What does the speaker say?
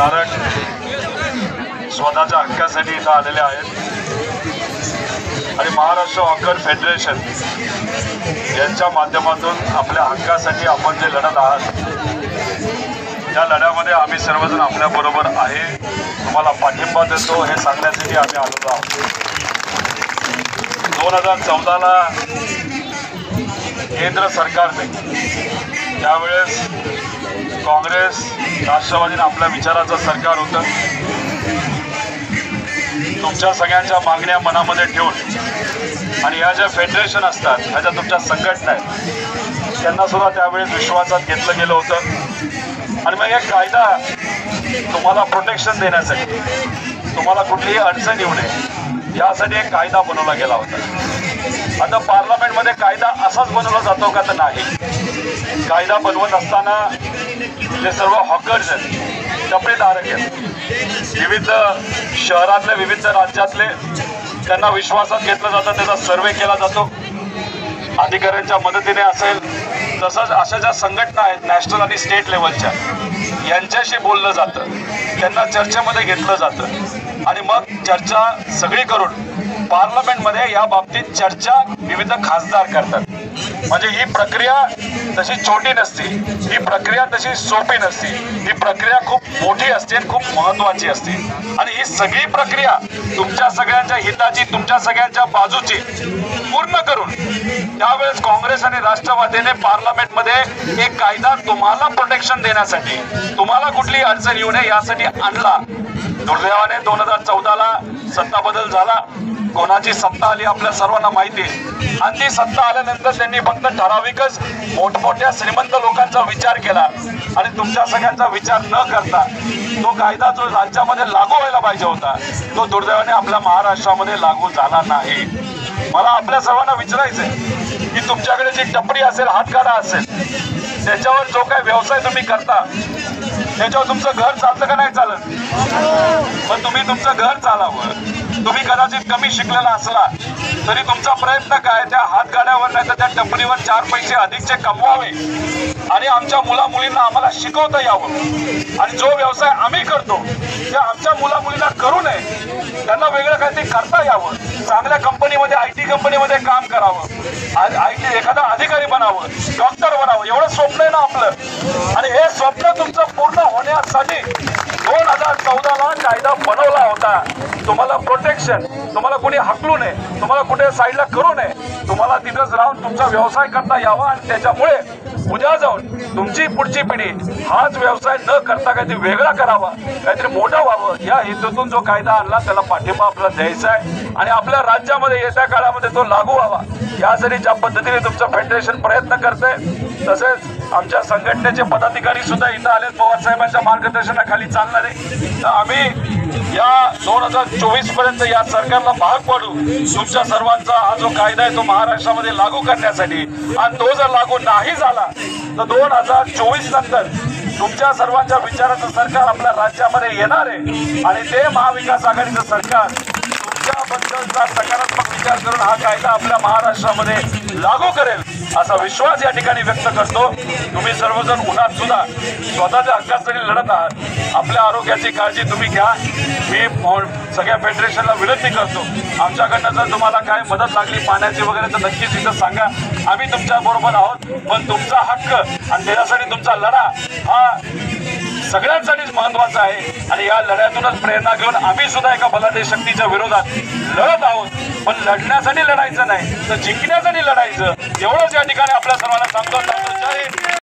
धारक स्वतःच्या हक्कासाठी इथं आलेले आहेत आणि महाराष्ट्र हॉकर फेडरेशन यांच्या माध्यमातून आपल्या हक्कासाठी आपण जे लढत आहात या लढ्यामध्ये आम्ही सर्वजण आपल्याबरोबर आहे, तुम्हाला पाठिंबा देतो हे सांगण्यासाठी आम्ही आलेलो आहोत। 2014ला केंद्र सरकारने त्यावेळेस काँग्रेस राष्ट्रवादीने आपल्या विचाराचं सरकार होतं। तुमच्या सगळ्यांच्या मागण्या मनामध्ये ठेवून आणि ह्या ज्या फेडरेशन असतात, ह्या ज्या तुमच्या संघटना आहेत, त्यांना सुद्धा त्यावेळेस विश्वासात घेतलं गेलं होतं। आणि मग एक कायदा तुम्हाला प्रोटेक्शन देण्यासाठी, तुम्हाला कुठलीही अडचण येऊ नये यासाठी एक कायदा बनवला गेला होता। आता पार्लमेंटमध्ये कायदा असाच बनवला जातो का? तर नाही। कायदा बनवत असताना जे सर्व हॉकर्स आहेत, टपरीधारक आहेत, विविध शहरातले विविध राज्यातले, त्यांना विश्वासात घेतलं जातं, त्याचा सर्वे केला जातो अधिकाऱ्यांच्या मदतीने असेल। तसंच अशा ज्या संघटना आहेत नॅशनल आणि स्टेट लेवलच्या, यांच्याशी बोललं जातं, त्यांना चर्चेमध्ये घेतलं जातं आणि मग चर्चा सगळी करून पार्लमेंटमध्ये या बाबतीत चर्चा विविध खासदार करतात। म्हणजे ही प्रक्रिया तशी छोटी नसते, ही प्रक्रिया तशी सोपी नसते, ही प्रक्रिया खूप मोठी असते, खूप महत्त्वाची असते। आणि ही सगळी प्रक्रिया तुमच्या सगळ्यांच्या हिताची, तुमच्या सगळ्यांच्या बाजूची पूर्ण करून त्यावेळेस काँग्रेस आणि राष्ट्रवादीने पार्लमेंटमध्ये एक कायदा तुम्हाला प्रोटेक्शन देण्यासाठी, तुम्हाला कुठली अडचण येऊ नये यासाठी आणला। दुर्दैवाने 2014ला सत्ता बदल झाला, कोणाची सत्ता आली आपल्या सर्वांना माहिती आहे। आणि ती सत्ता आल्यानंतर त्यांनी फक्त ठराविकच मोठमोठ्या श्रीमंत लोकांचा विचार केला आणि तुमच्या सगळ्यांचा विचार न करता तो कायदा जो राज्यामध्ये लागू व्हायला पाहिजे होता, तो दुर्दैवाने आपल्या महाराष्ट्रामध्ये लागू झाला नाही। मला आपल्या सर्वांना विचारायचंय की तुमच्याकडे जी टपरी असेल, हातगाडा असेल, त्याच्यावर जो काही व्यवसाय तुम्ही करता, त्याच्यावर तुमचं घर चालतं का नाही चालत? पण तुम्ही तुमचं घर चालावं, तुम्ही कदाचित कमी शिकलेला असला तरी तुमचा प्रयत्न काय, त्या हातगाड्यावर नाही तर त्या टपरीवर 4 पैसे अधिकचे कमवावे आणि आमच्या मुलामुलींना आम्हाला शिकवता यावं। आणि जो व्यवसाय आम्ही करतो ते आमच्या मुलामुलींना करू नये, त्यांना वेगळं काहीतरी करता यावं, चांगल्या कंपनीमध्ये, IT कंपनीमध्ये काम करावं, एखादा अधिकारी बनावं, डॉक्टर बनावं, एवढं स्वप्न आहे ना आपलं। आणि हे स्वप्न तुमचं पूर्ण होण्यासाठी 2014ला कायदा बनवला होता। तुम्हाला प्रोटेक्शन, तुम्हाला कोणी हाकलू नये, तुम्हाला कुठे साईडला करू नये, तुम्हाला तिथंच राहून तुमचा व्यवसाय करता यावा आणि त्याच्यामुळे उद्या जाऊन तुमची पुढची पिढी हाच व्यवसाय न करता काहीतरी वेगळा करावा, काहीतरी मोठं व्हावं, या हेतूतून जो कायदा आणला त्याला पाठिंबा आपल्याला द्यायचा आहे आणि आपल्या राज्यामध्ये येत्या काळामध्ये तो लागू व्हावा यासाठी ज्या पद्धतीने तुमचं फेडरेशन प्रयत्न करतंय, तसेच आमच्या संघटनेचे पदाधिकारी सुद्धा इथं आले, पवार साहेबांच्या मार्गदर्शनाखाली चालणारे। तर आम्ही या 2024 पर्यंत या सरकारला भाग पाडू तुमच्या सर्वांचा हा जो कायदा आहे तो महाराष्ट्रामध्ये लागू करण्यासाठी। आणि तो जर लागू नाही झाला तर 2024 नंतर तुमच्या सर्वांच्या विचाराचं सरकार आपल्या राज्यामध्ये येणार आहे आणि ते महाविकास आघाडीचं सरकार तुमच्याबद्दलचा सकारात्मक विचार करून हा कायदा आपल्या महाराष्ट्रामध्ये लागू करेल असा विश्वास या ठिकाणी व्यक्त करतो। तुम्ही सर्वजण उन्हात सुद्धा स्वतःच्या हक्कासाठी लढत आहात, आपल्या आरोग्याची काळजी तुम्ही घ्या। मी सगळ्या फेडरेशनला विनंती करतो, आमच्याकडनं जर तुम्हाला काय मदत लागली पाण्याची वगैरे तर नक्कीच इथं सांगा, आम्ही तुमच्या बरोबर आहोत। पण तुमचा हक्क आणि त्याच्यासाठी तुमचा लढा हा सगळ्यांसाठीच महत्वाचा आहे आणि या लढ्यातूनच प्रेरणा घेऊन आम्ही सुद्धा एका बलाढ्य शक्तीच्या विरोधात लढत आहोत। पण लढण्यासाठी लढायचं नाही तर जिंकण्यासाठी लढायचं, एवढंच या ठिकाणी आपल्या सर्वांना सांगतो।